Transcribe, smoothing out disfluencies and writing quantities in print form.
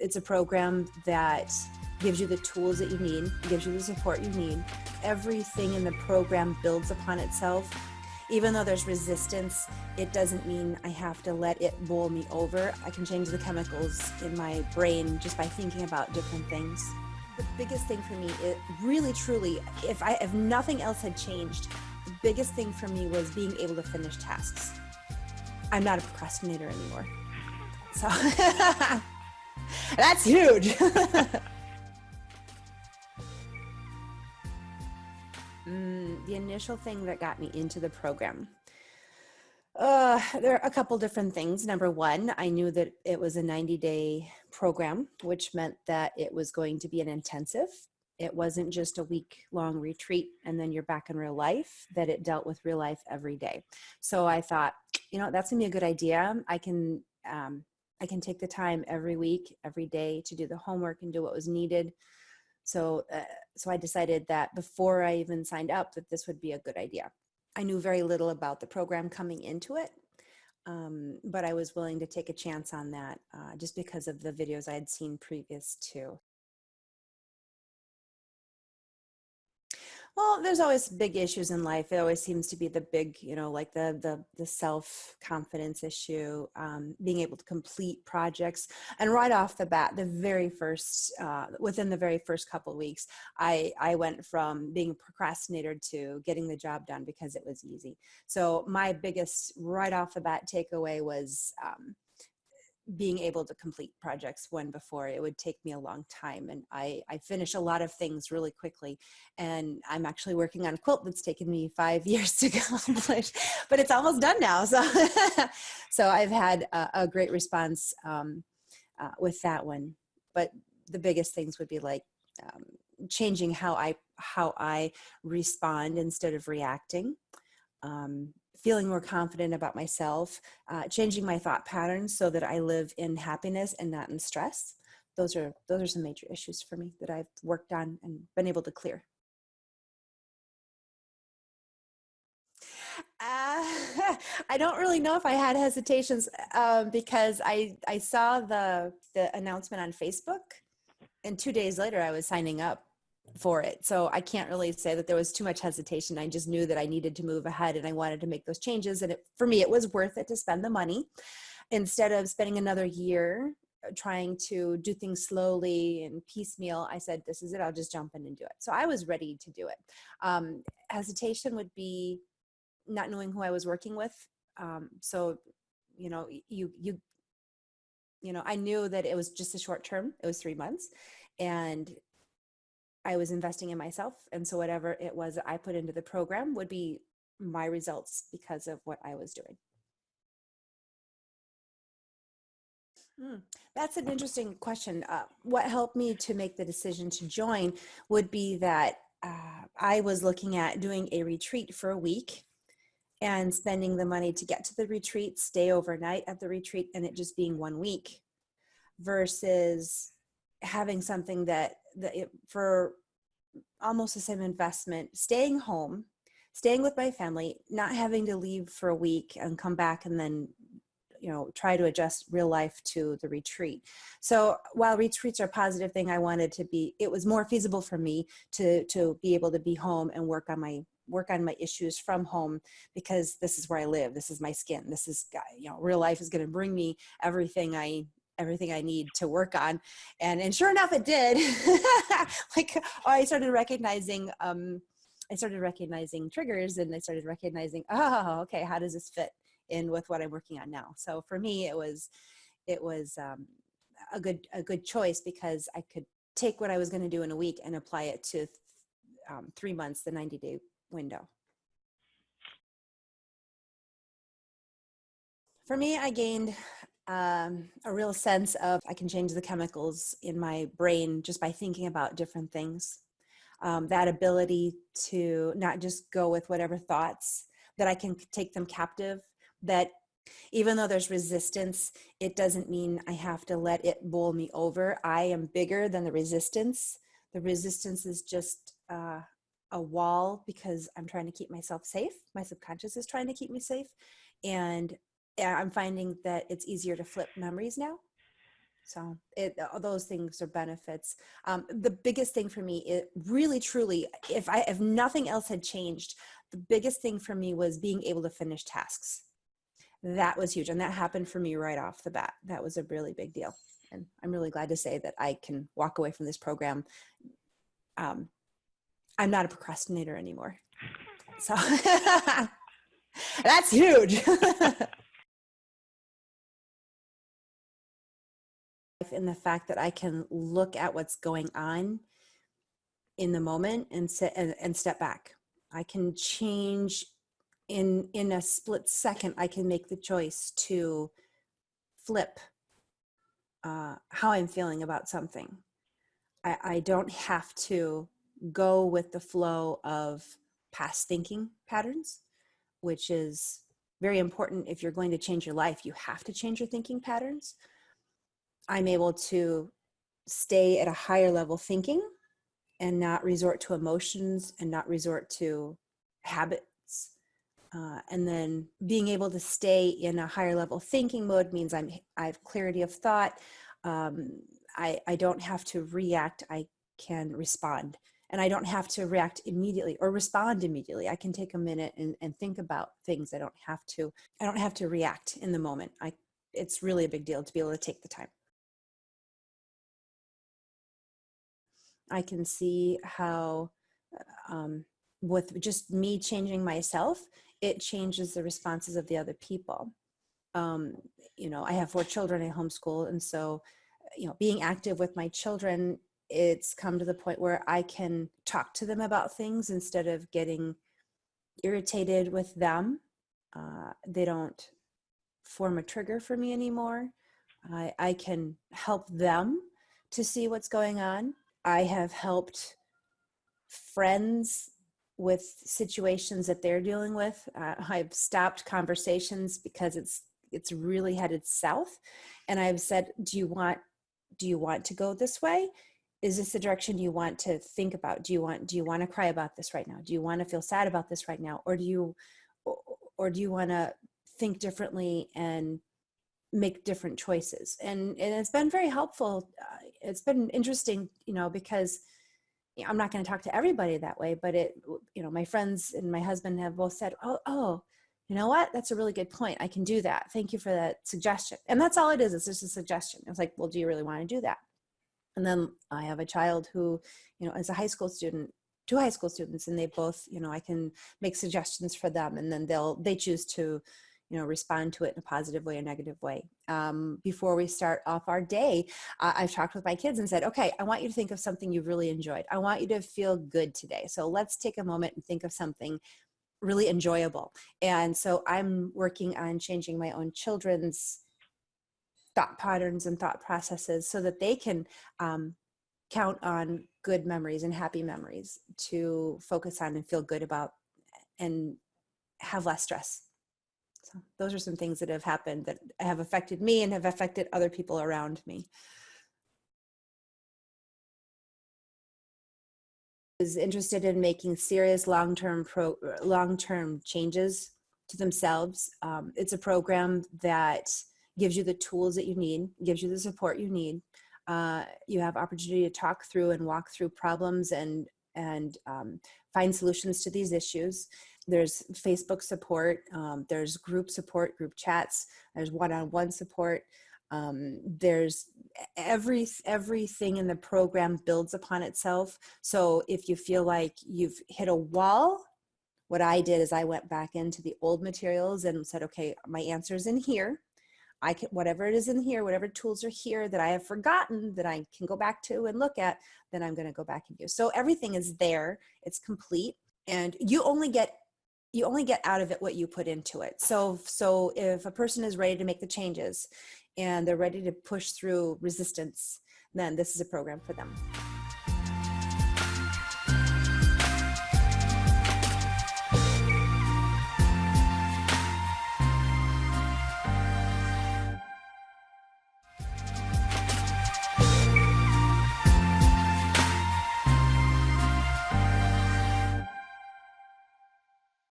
It's a program that gives you the tools that you need, gives you the support you need. Everything in the program builds upon itself. Even though there's resistance, it doesn't mean I have to let it bowl me over. I can change the chemicals in my brain just by thinking about different things. The biggest thing for me, it really, truly, if nothing else had changed, the biggest thing for me was being able to finish tasks. I'm not a procrastinator anymore. So that's huge. The initial thing that got me into the program, there are a couple different things. Number one, I knew that it was a 90-day program, which meant that it was going to be an intensive. It wasn't just a week-long retreat and then you're back in real life, that it dealt with real life every day. So I thought, that's gonna be a good idea. I can take the time every week, every day to do the homework and do what was needed. So I decided that before I even signed up, that this would be a good idea. I knew very little about the program coming into it, but I was willing to take a chance on that just because of the videos I had seen previous to. Well, there's always big issues in life. It always seems to be the big, like the self-confidence issue, being able to complete projects. And right off the bat, within the very first couple of weeks, I went from being a procrastinator to getting the job done because it was easy. So my biggest right off the bat takeaway was being able to complete projects when before it would take me a long time. And I finish a lot of things really quickly. And I'm actually working on a quilt that's taken me 5 years to accomplish, but it's almost done now. So, so I've had a great response with that one. But the biggest things would be like changing how I respond instead of reacting. Feeling more confident about myself, changing my thought patterns so that I live in happiness and not in stress. Those are some major issues for me that I've worked on and been able to clear. I don't really know if I had hesitations because I saw the announcement on Facebook, and 2 days later I was signing up for it. So I can't really say that there was too much hesitation. I just knew that I needed to move ahead and I wanted to make those changes. And for me, it was worth it to spend the money instead of spending another year trying to do things slowly and piecemeal. I said, this is it. I'll just jump in and do it. So I was ready to do it. Hesitation would be not knowing who I was working with. So, I knew that it was just a short term. It was 3 months, and I was investing in myself. And so whatever it was that I put into the program would be my results because of what I was doing. That's an interesting question. What helped me to make the decision to join would be that I was looking at doing a retreat for a week and spending the money to get to the retreat, stay overnight at the retreat, and it just being 1 week versus having something for almost the same investment, staying home, staying with my family, not having to leave for a week and come back and then, try to adjust real life to the retreat. So while retreats are a positive thing, it was more feasible for me to be able to be home and work on my issues from home, because this is where I live. This is my skin. This is, real life is going to bring me everything I need to work on. And sure enough, it did. I started recognizing triggers, and I started recognizing, oh, okay, how does this fit in with what I'm working on now? So for me, it was a good choice, because I could take what I was going to do in a week and apply it to 3 months, the 90-day window. For me, I gained a real sense of I can change the chemicals in my brain just by thinking about different things. That ability to not just go with whatever thoughts, that I can take them captive, that even though there's resistance, it doesn't mean I have to let it bowl me over. I am bigger than the resistance. The resistance is just a wall because I'm trying to keep myself safe. My subconscious is trying to keep me safe. And I'm finding that it's easier to flip memories now. So those things are benefits. The biggest thing for me, it really, truly, if nothing else had changed, the biggest thing for me was being able to finish tasks. That was huge. And that happened for me right off the bat. That was a really big deal. And I'm really glad to say that I can walk away from this program. I'm not a procrastinator anymore. So that's huge. In the fact that I can look at what's going on in the moment and step back. I can change in a split second. I can make the choice to flip how I'm feeling about something. I don't have to go with the flow of past thinking patterns, which is very important. If you're going to change your life, you have to change your thinking patterns. I'm able to stay at a higher level thinking and not resort to emotions and not resort to habits. And then being able to stay in a higher level thinking mode means I have clarity of thought. I don't have to react. I can respond. And I don't have to react immediately or respond immediately. I can take a minute and think about things. I don't have to react in the moment. It's really a big deal to be able to take the time. I can see how with just me changing myself, it changes the responses of the other people. I have 4 children, I homeschool. And so, being active with my children, it's come to the point where I can talk to them about things instead of getting irritated with them. They don't form a trigger for me anymore. I can help them to see what's going on. I have helped friends with situations that they're dealing with. I've stopped conversations because it's really headed south, and I've said, do you want to go this way? Is this the direction you want to think about? Do you want to cry about this right now? Do you want to feel sad about this right now? Or do you want to think differently and make different choices? And it's been very helpful. It's been interesting, because I'm not going to talk to everybody that way, but my friends and my husband have both said, oh, you know what? That's a really good point. I can do that. Thank you for that suggestion. And that's all it is. It's just a suggestion. It's like, well, do you really want to do that? And then I have a child who, is a high school student, 2 high school students, and they both, I can make suggestions for them, and then they choose to, respond to it in a positive way or negative way. Before we start off our day, I've talked with my kids and said, okay, I want you to think of something you've really enjoyed. I want you to feel good today. So let's take a moment and think of something really enjoyable. And so I'm working on changing my own children's thought patterns and thought processes so that they can count on good memories and happy memories to focus on and feel good about and have less stress. So those are some things that have happened that have affected me and have affected other people around me. Is interested in making serious long-term changes to themselves. It's a program that gives you the tools that you need, gives you the support you need. You have opportunity to talk through and walk through problems and find solutions to these issues. There's Facebook support, there's group support, group chats, there's one-on-one support. There's everything in the program builds upon itself. So if you feel like you've hit a wall, what I did is I went back into the old materials and said, okay, my answer's in here. Whatever it is in here, whatever tools are here that I have forgotten that I can go back to and look at, then I'm going to go back and use. So everything is there. It's complete. And you only get out of it what you put into it. So if a person is ready to make the changes and they're ready to push through resistance, then this is a program for them.